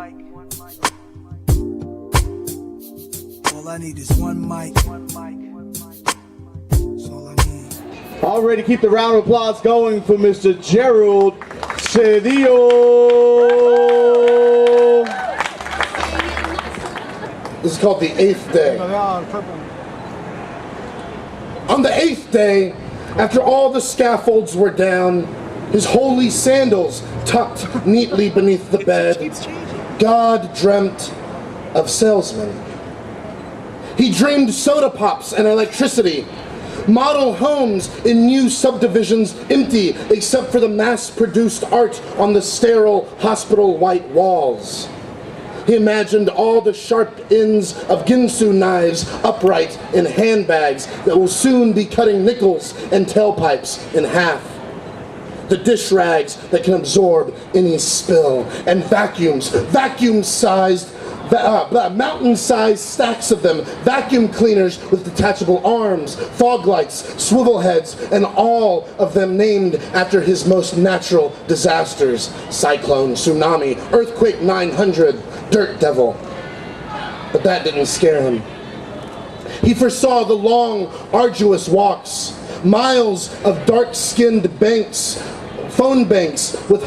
All I need is one mic. That's all I need. All ready to keep the round of applause going for Mr. Gerald Cedillo. This is called the 8th day. On the 8th day, after all the scaffolds were down, his holy sandals tucked neatly beneath the bed, God dreamt of salesmen. He dreamed soda pops and electricity, model homes in new subdivisions empty except for the mass-produced art on the sterile hospital white walls. He imagined all the sharp ends of Ginsu knives upright in handbags that will soon be cutting nickels and tailpipes in half. The dish rags that can absorb any spill, and vacuum-sized, mountain-sized stacks of them, vacuum cleaners with detachable arms, fog lights, swivel heads, and all of them named after his most natural disasters: cyclone, tsunami, earthquake 900, dirt devil. But that didn't scare him. He foresaw the long, arduous walks, miles of dark-skinned banks, phone banks with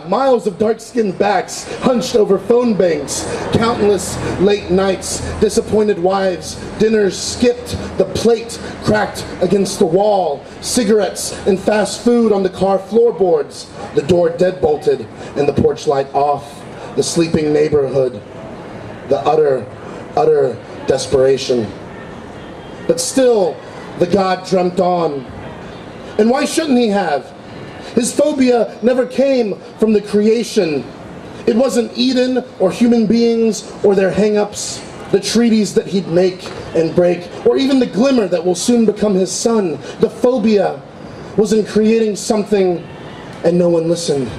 miles of dark-skinned backs hunched over phone banks, countless late nights, disappointed wives, dinners skipped, the plate cracked against the wall, cigarettes and fast food on the car floorboards, the door deadbolted and the porch light off, the sleeping neighborhood, the utter desperation. But still, the God dreamt on. And why shouldn't he have? His phobia never came from the creation. It wasn't Eden or human beings or their hang-ups, the treaties that he'd make and break, or even the glimmer that will soon become his sun. The phobia was in creating something and no one listened.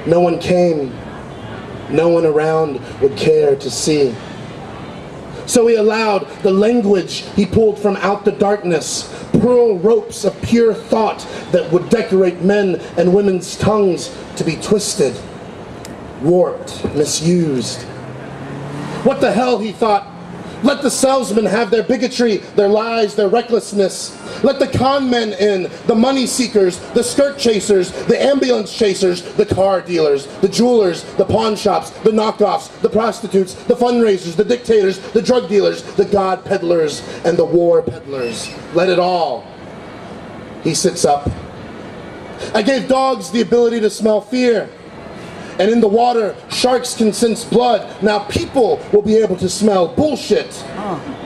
No one came. No one around would care to see. So he allowed the language he pulled from out the darkness, pearl ropes of pure thought that would decorate men and women's tongues, to be twisted, warped, misused. What the hell, he thought. Let the salesmen have their bigotry, their lies, their recklessness. Let the con men in, the money seekers, the skirt chasers, the ambulance chasers, the car dealers, the jewelers, the pawn shops, the knockoffs, the prostitutes, the fundraisers, the dictators, the drug dealers, the God peddlers, and the war peddlers. Let it all. He sits up. I gave dogs the ability to smell fear. And in the water, sharks can sense blood. Now people will be able to smell bullshit.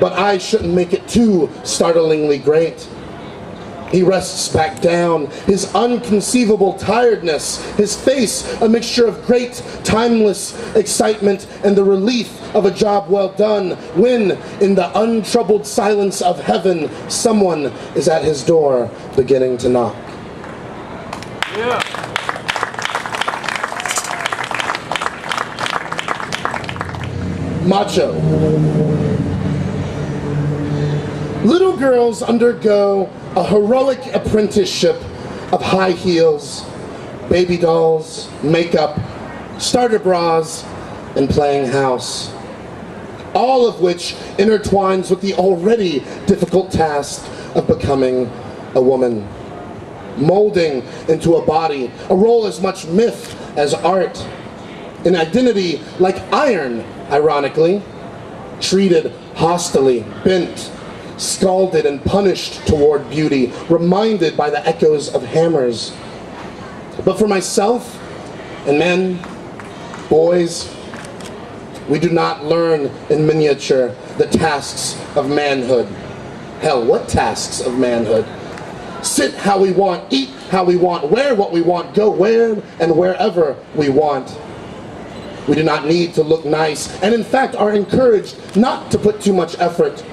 But I shouldn't make it too startlingly great. He rests back down, his unconceivable tiredness, his face a mixture of great, timeless excitement and the relief of a job well done, when, in the untroubled silence of heaven, someone is at his door beginning to knock. Yeah. Macho. Little girls undergo a heroic apprenticeship of high heels, baby dolls, makeup, starter bras, and playing house. All of which intertwines with the already difficult task of becoming a woman. Molding into a body, a role as much myth as art. An identity like iron, ironically, treated hostilely, bent, scalded and punished toward beauty, reminded by the echoes of hammers. But for myself and men, boys, we do not learn in miniature the tasks of manhood. Hell, what tasks of manhood? Sit how we want, eat how we want, wear what we want, go where and wherever we want. We do not need to look nice, and in fact are encouraged not to put too much effort.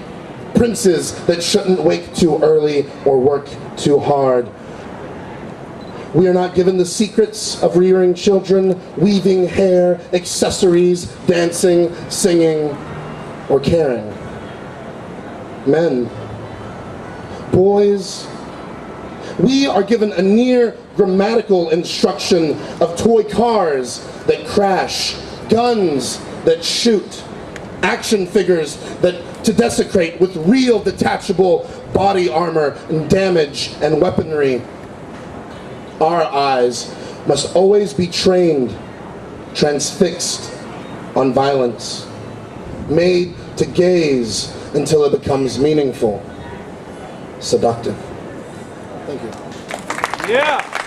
Princes that shouldn't wake too early or work too hard. We are not given the secrets of rearing children, weaving hair, accessories, dancing, singing, or caring. Men, boys, we are given a near grammatical instruction of toy cars that crash, guns that shoot, action figures to desecrate with real detachable body armor and damage and weaponry. Our eyes must always be trained, transfixed on violence, made to gaze until it becomes meaningful, seductive. Thank you. Yeah.